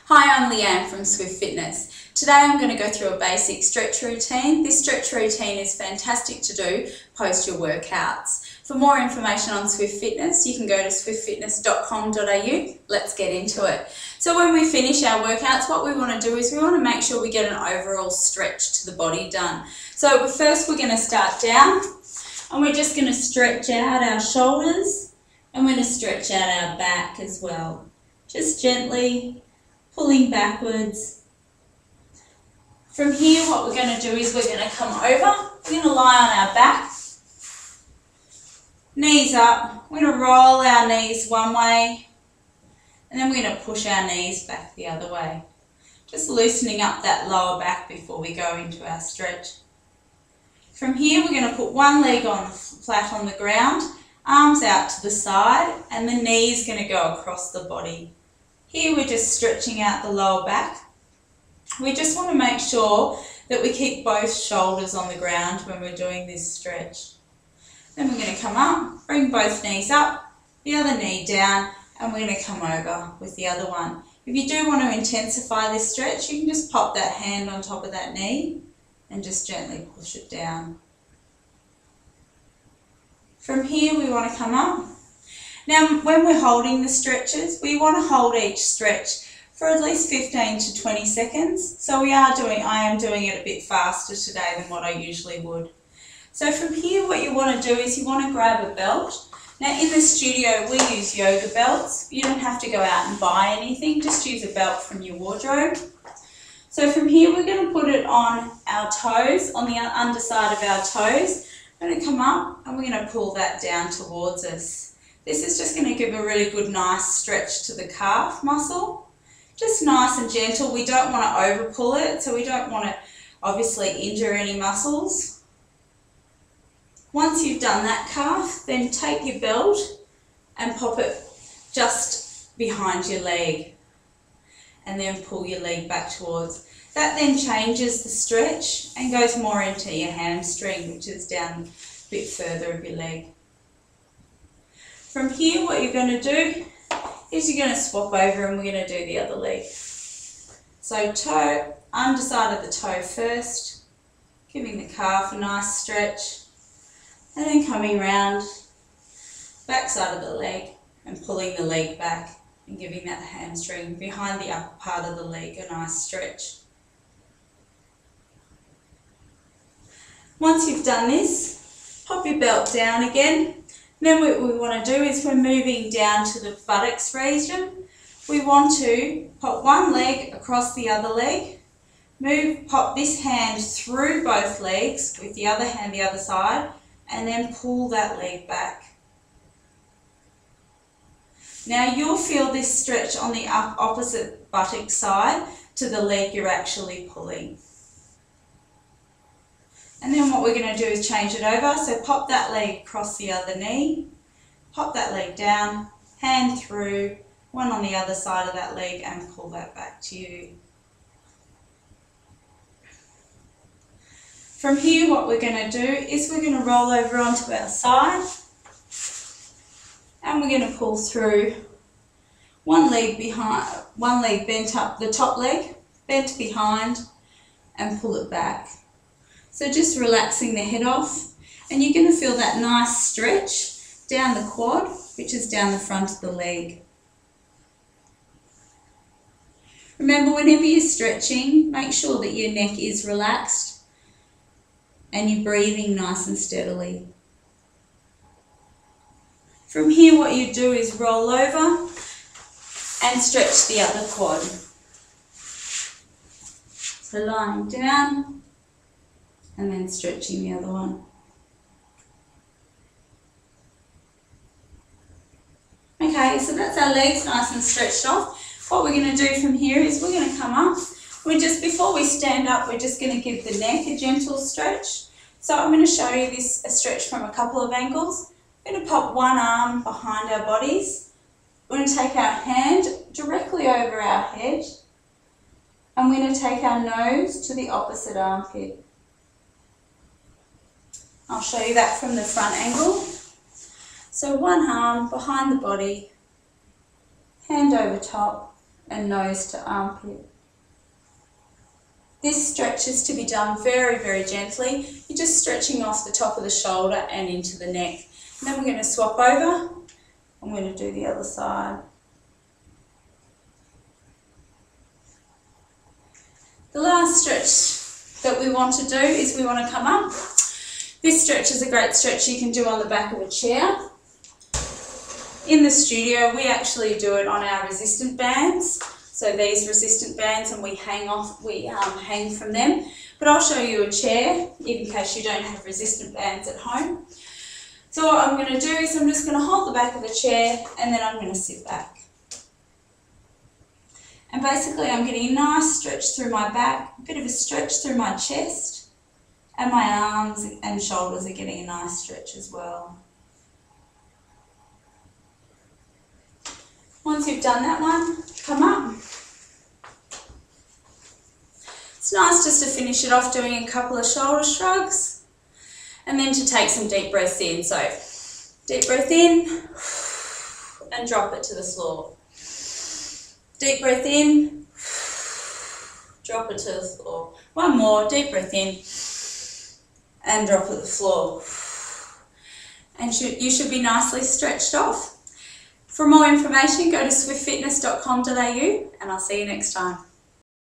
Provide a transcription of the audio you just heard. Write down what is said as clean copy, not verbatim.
Hi, I'm Leanne from Swift Fitness. Today I'm going to go through a basic stretch routine. This stretch routine is fantastic to do post your workouts. For more information on Swift Fitness, you can go to swiftfitness.com.au. Let's get into it. So when we finish our workouts, what we want to do is we want to make sure we get an overall stretch to the body done. So first we're going to start down and we're just going to stretch out our shoulders and we're going to stretch out our back as well. Just gently pulling backwards. From here, what we're going to do is we're going to come over. We're going to lie on our back, knees up. We're going to roll our knees one way, and then we're going to push our knees back the other way. Just loosening up that lower back before we go into our stretch. From here, we're going to put one leg on flat on the ground, arms out to the side, and the knee is going to go across the body. Here we're just stretching out the lower back. We just want to make sure that we keep both shoulders on the ground when we're doing this stretch. Then we're going to come up, bring both knees up, the other knee down, and we're going to come over with the other one. If you do want to intensify this stretch, you can just pop that hand on top of that knee and just gently push it down. From here we want to come up. Now, when we're holding the stretches, we want to hold each stretch for at least 15 to 20 seconds. So I am doing it a bit faster today than what I usually would. So from here, what you want to do is you want to grab a belt. Now, in the studio, we use yoga belts. You don't have to go out and buy anything. Just use a belt from your wardrobe. So from here, we're going to put it on our toes, on the underside of our toes. We're going to come up and we're going to pull that down towards us. This is just going to give a really good, nice stretch to the calf muscle. Just nice and gentle. We don't want to over pull it, so we don't want to obviously injure any muscles. Once you've done that calf, then take your belt and pop it just behind your leg and then pull your leg back towards. That then changes the stretch and goes more into your hamstring, which is down a bit further of your leg. From here, what you're going to do is you're going to swap over and we're going to do the other leg. So toe, underside of the toe first, giving the calf a nice stretch, and then coming round, back side of the leg and pulling the leg back and giving that hamstring behind the upper part of the leg a nice stretch. Once you've done this, pop your belt down again. Then what we want to do is we're moving down to the buttocks region. We want to pop one leg across the other leg, pop this hand through both legs with the other hand the other side, and then pull that leg back. Now you'll feel this stretch on the opposite buttock side to the leg you're actually pulling. And then what we're going to do is change it over. So pop that leg across the other knee, pop that leg down, hand through, one on the other side of that leg and pull that back to you. From here, what we're going to do is we're going to roll over onto our side and we're going to pull through one leg bent up, the top leg bent behind and pull it back. So just relaxing the head off, and you're going to feel that nice stretch down the quad, which is down the front of the leg. Remember, whenever you're stretching, make sure that your neck is relaxed and you're breathing nice and steadily. From here, what you do is roll over and stretch the other quad. So lying down, and then stretching the other one. Okay, so that's our legs nice and stretched off. What we're going to do from here is we're going to come up. Before we stand up, we're just going to give the neck a gentle stretch. So I'm going to show you this stretch from a couple of angles. We're going to pop one arm behind our bodies. We're going to take our hand directly over our head. And we're going to take our nose to the opposite armpit. I'll show you that from the front angle. So one arm behind the body, hand over top, and nose to armpit. This stretch is to be done very, very gently. You're just stretching off the top of the shoulder and into the neck. And then we're going to swap over. I'm going to do the other side. The last stretch that we want to do is we want to come up. This stretch is a great stretch you can do on the back of a chair. In the studio, we actually do it on our resistant bands. So these resistant bands, and we hang from them. But I'll show you a chair in case you don't have resistant bands at home. So what I'm going to do is I'm just going to hold the back of the chair and then I'm going to sit back. And basically I'm getting a nice stretch through my back, a bit of a stretch through my chest, and my arms and shoulders are getting a nice stretch as well. Once you've done that one, come up. It's nice just to finish it off doing a couple of shoulder shrugs. And then to take some deep breaths in. So, deep breath in and drop it to the floor. Deep breath in, drop it to the floor. One more, deep breath in and drop it to the floor. And you should be nicely stretched off. For more information, go to swiftfitness.com.au and I'll see you next time.